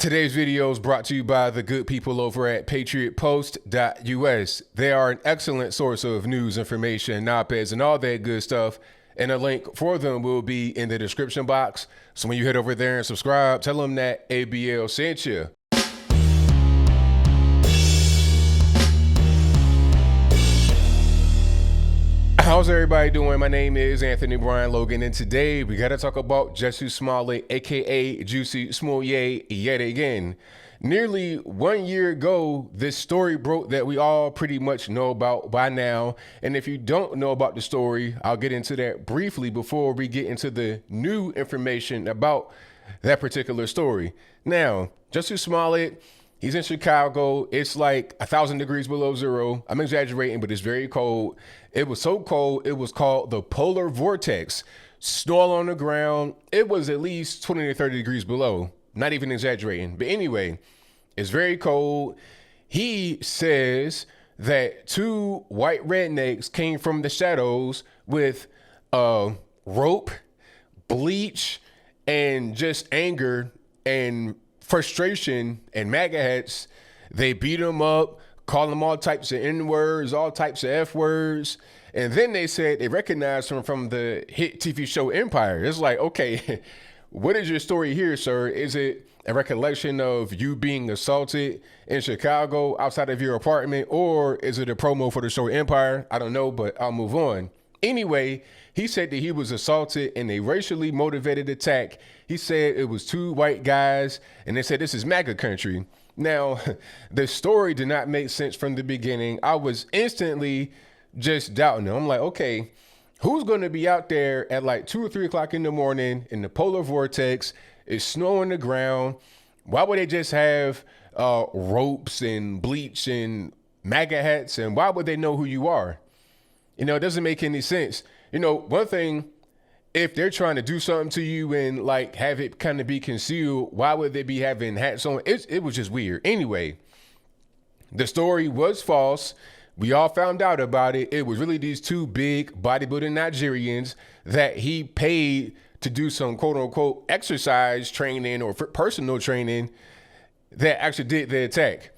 Today's video is brought to you by the good people over at patriotpost.us. They are an excellent source of news, information, op-eds, and all that good stuff. And a link for them will be in the description box. So when you head over there and subscribe, tell them that ABL sent you. How's everybody doing? My name is Anthony Brian Logan, and today we got to talk about Jussie Smollett, aka Jussie Smollett, yet again. Nearly 1 year ago, this story broke that we all pretty much know about by now. And if you don't know about the story, I'll get into that briefly before we get into the new information about that particular story. Now, Jussie Smollett, he's in Chicago. It's like 1,000 degrees below zero. I'm exaggerating, but it's very cold. It was so cold, it was called the polar vortex. Snow on the ground. It was at least 20 to 30 degrees below. Not even exaggerating. But anyway, it's very cold. He says that two white rednecks came from the shadows with rope, bleach, and just anger and frustration and MAGA hats. They beat him up, call him all types of N-words, all types of F-words. And then they said they recognized him from the hit TV show Empire. It's like, okay, what is your story here, sir? Is it a recollection of you being assaulted in Chicago outside of your apartment, or is it a promo for the show Empire? I don't know, but I'll move on. Anyway, he said that he was assaulted in a racially motivated attack. He said it was two white guys, and they said this is MAGA country. Now, the story did not make sense from the beginning. I was instantly just doubting it. I'm like, okay, who's going to be out there at like 2 or 3 o'clock in the morning in the polar vortex? It's snow on the ground. Why would they just have ropes and bleach and MAGA hats? And why would they know who you are? You know, it doesn't make any sense. You know, one thing, if they're trying to do something to you and like have it kind of be concealed, why would they be having hats on? It was just weird. Anyway, the story was false. We all found out about it. It was really these two big bodybuilding Nigerians that he paid to do some quote unquote exercise training or personal training that actually did the attack.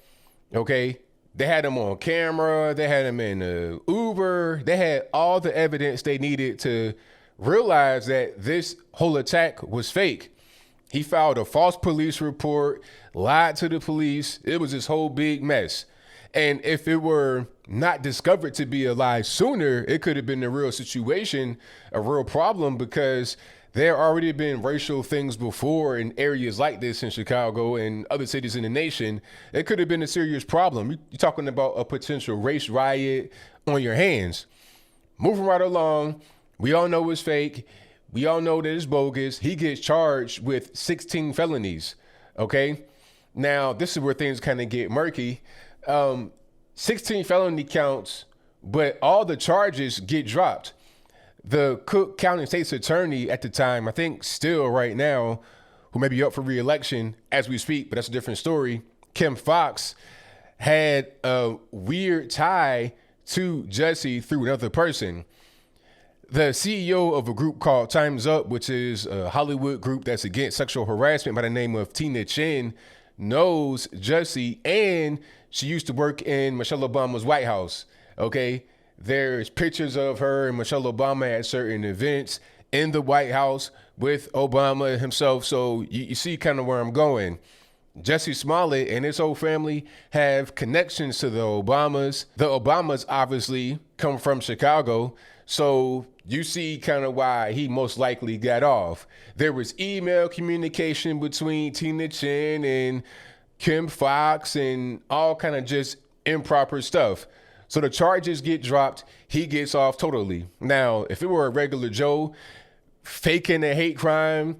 Okay. They had him on camera. They had him in an Uber. They had all the evidence they needed to realize that this whole attack was fake. He filed a false police report, lied to the police. It was this whole big mess. And if it were not discovered to be a lie sooner, it could have been a real situation, a real problem, because there already been racial things before in areas like this in Chicago and other cities in the nation. It could have been a serious problem. You're talking about a potential race riot on your hands. Moving right along, we all know it's fake. We all know that it's bogus. He gets charged with 16 felonies, okay? Now, this is where things kind of get murky. 16 felony counts, but all the charges get dropped. The Cook County State's attorney at the time, I think still right now, who may be up for re-election as we speak, but that's a different story, Kim Foxx, had a weird tie to Jussie through another person. The CEO of a group called Time's Up, which is a Hollywood group that's against sexual harassment by the name of Tina Chin, knows Jussie, and she used to work in Michelle Obama's White House, okay? There's pictures of her and Michelle Obama at certain events in the White House with Obama himself. So you see kind of where I'm going. Jussie Smollett and his whole family have connections to the Obamas. The Obamas obviously come from Chicago. So you see kind of why he most likely got off. There was email communication between Tina Chin and Kim Foxx and all kind of just improper stuff. So the charges get dropped. He gets off totally. Now, if it were a regular Joe, faking a hate crime,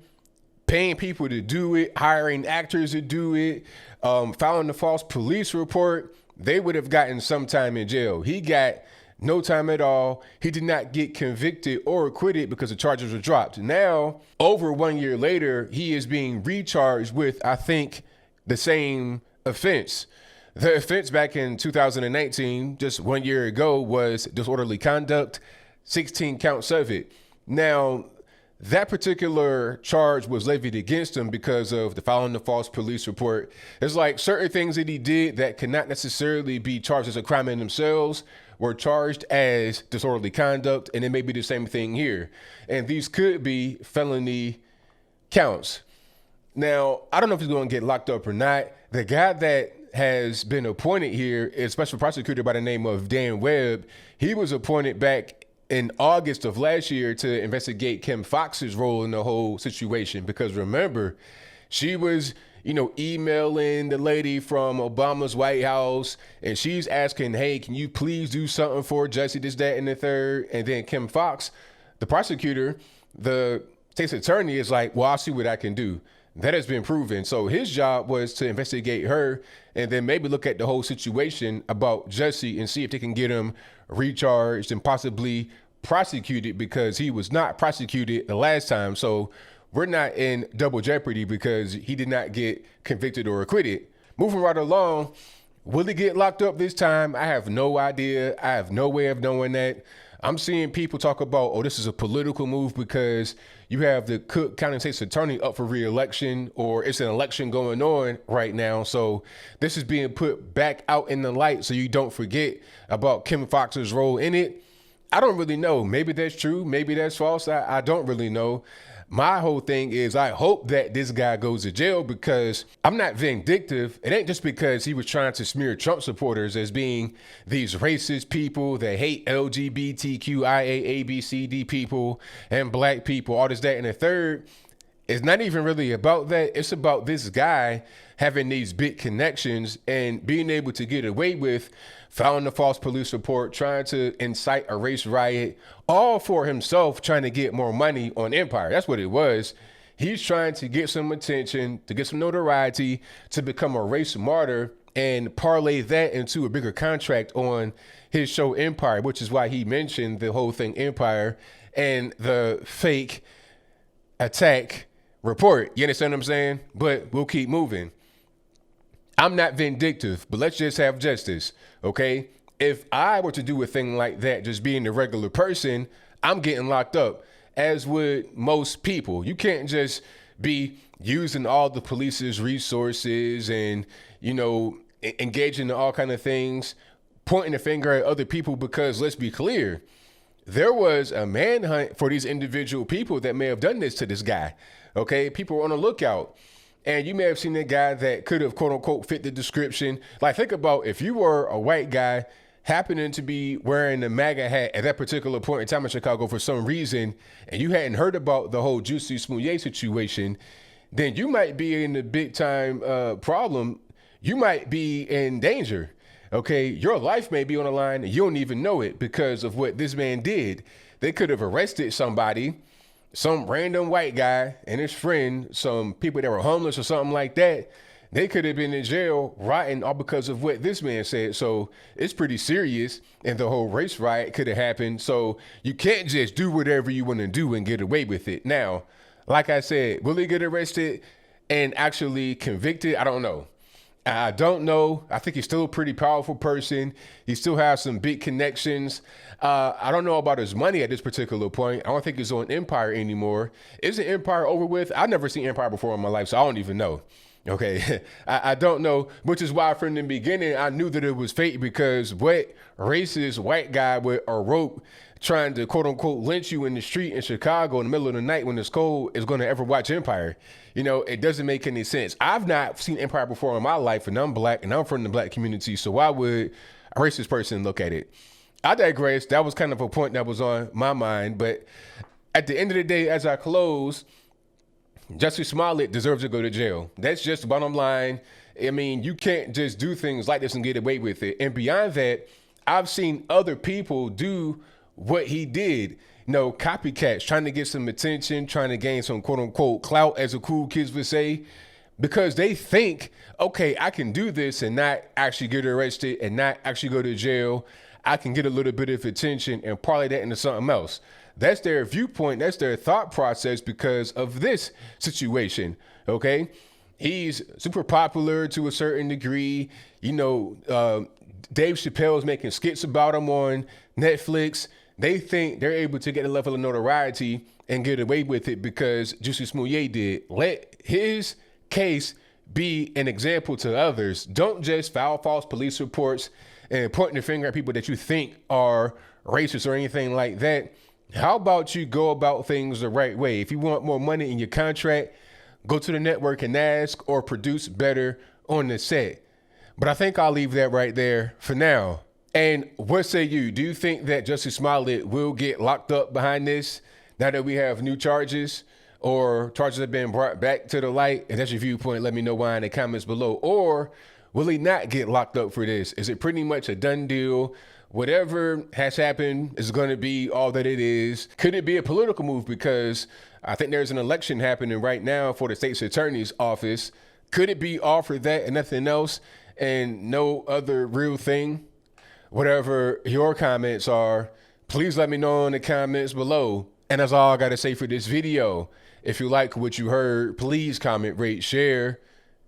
paying people to do it, hiring actors to do it, filing a false police report, they would have gotten some time in jail. He got no time at all. He did not get convicted or acquitted because the charges were dropped. Now, over 1 year later, he is being recharged with, I think, the same offense. The offense back in 2019, just 1 year ago, was disorderly conduct, 16 counts of it. Now, that particular charge was levied against him because of the filing the false police report. It's like certain things that he did that cannot necessarily be charged as a crime in themselves were charged as disorderly conduct, and it may be the same thing here. And these could be felony counts. Now, I don't know if he's going to get locked up or not. The guy that has been appointed here is special prosecutor by the name of Dan Webb. He was appointed back in August of last year to investigate Kim Foxx's role in the whole situation. Because remember, she was, emailing the lady from Obama's White House, and she's asking, hey, can you please do something for Jussie, this, that, and the third? And then Kim Foxx, the prosecutor, the state's attorney, is like, well, I'll see what I can do. That has been proven. So his job was to investigate her and then maybe look at the whole situation about Jussie and see if they can get him recharged and possibly prosecuted, because he was not prosecuted the last time. So we're not in double jeopardy because he did not get convicted or acquitted. Moving right along, will he get locked up this time? I have no idea. I have no way of knowing that. I'm seeing people talk about, oh, this is a political move because you have the Cook County State's attorney up for re-election, or it's an election going on right now. So this is being put back out in the light so you don't forget about Kim Foxx's role in it. I don't really know. Maybe that's true. Maybe that's false. I don't really know. My whole thing is I hope that this guy goes to jail, because I'm not vindictive. It ain't just because he was trying to smear Trump supporters as being these racist people that hate LGBTQIA, ABCD people and black people, all this, that, and the third. It's not even really about that. It's about this guy having these big connections and being able to get away with filing a false police report, trying to incite a race riot, all for himself, trying to get more money on Empire. That's what it was. He's trying to get some attention, to get some notoriety, to become a race martyr and parlay that into a bigger contract on his show Empire, which is why he mentioned the whole thing Empire and the fake attack report. You understand what I'm saying? But we'll keep moving. I'm not vindictive, but let's just have justice, okay? If I were to do a thing like that, just being a regular person, I'm getting locked up, as would most people. You can't just be using all the police's resources and, engaging in all kind of things, pointing the finger at other people, because let's be clear, there was a manhunt for these individual people that may have done this to this guy, okay? People were on the lookout. And you may have seen a guy that could have, quote unquote, fit the description. Like, think about if you were a white guy happening to be wearing the MAGA hat at that particular point in time in Chicago for some reason, and you hadn't heard about the whole Jussie Smollett situation, then you might be in a big time problem. You might be in danger. Okay, your life may be on the line and you don't even know it because of what this man did. They could have arrested somebody, some random white guy and his friend, some people that were homeless or something like that. They could have been in jail rotting all because of what this man said. So it's pretty serious, and the whole race riot could have happened. So you can't just do whatever you want to do and get away with it. Now, like I said, will he get arrested and actually convicted? I don't know. I don't know. I think he's still a pretty powerful person. He still has some big connections. I don't know about his money at this particular point. I don't think he's on Empire anymore. Isn't Empire over with? I've never seen Empire before in my life, so I don't even know. Okay, I don't know, which is why from the beginning I knew that it was fake, because what racist white guy with a rope trying to quote unquote lynch you in the street in Chicago in the middle of the night when it's cold is going to ever watch Empire? It doesn't make any sense. I've not seen Empire before in my life, and I'm black and I'm from the black community. So why would a racist person look at it? I digress. That was kind of a point that was on my mind. But at the end of the day, as I close, Jussie Smollett deserves to go to jail. That's just the bottom line. I mean, you can't just do things like this and get away with it. And beyond that, I've seen other people do what he did. Copycats, trying to get some attention, trying to gain some quote unquote clout, as the cool kids would say, because they think, okay, I can do this and not actually get arrested and not actually go to jail. I can get a little bit of attention and parlay that into something else. That's their viewpoint. That's their thought process because of this situation. Okay. He's super popular to a certain degree. Dave Chappelle's making skits about him on Netflix. they think they're able to get a level of notoriety and get away with it because Jussie Smollett did. Let his case be an example to others. Don't just file false police reports and pointing the finger at people that you think are racist or anything like that. How about you go about things the right way? If you want more money in your contract, go to the network and ask, or produce better on the set. But I think I'll leave that right there for now. And what say you? Do you think that Jussie Smollett will get locked up behind this now that we have new charges, or charges have been brought back to the light? If that's your viewpoint, let me know why in the comments below. Or will he not get locked up for this? Is it pretty much a done deal? Whatever has happened is going to be all that it is. Could it be a political move? Because I think there's an election happening right now for the state's attorney's office. Could it be all for that and nothing else and no other real thing? Whatever your comments are, please let me know in the comments below. And that's all I got to say for this video. If you like what you heard, please comment, rate, share,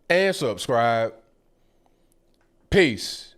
and subscribe. Peace.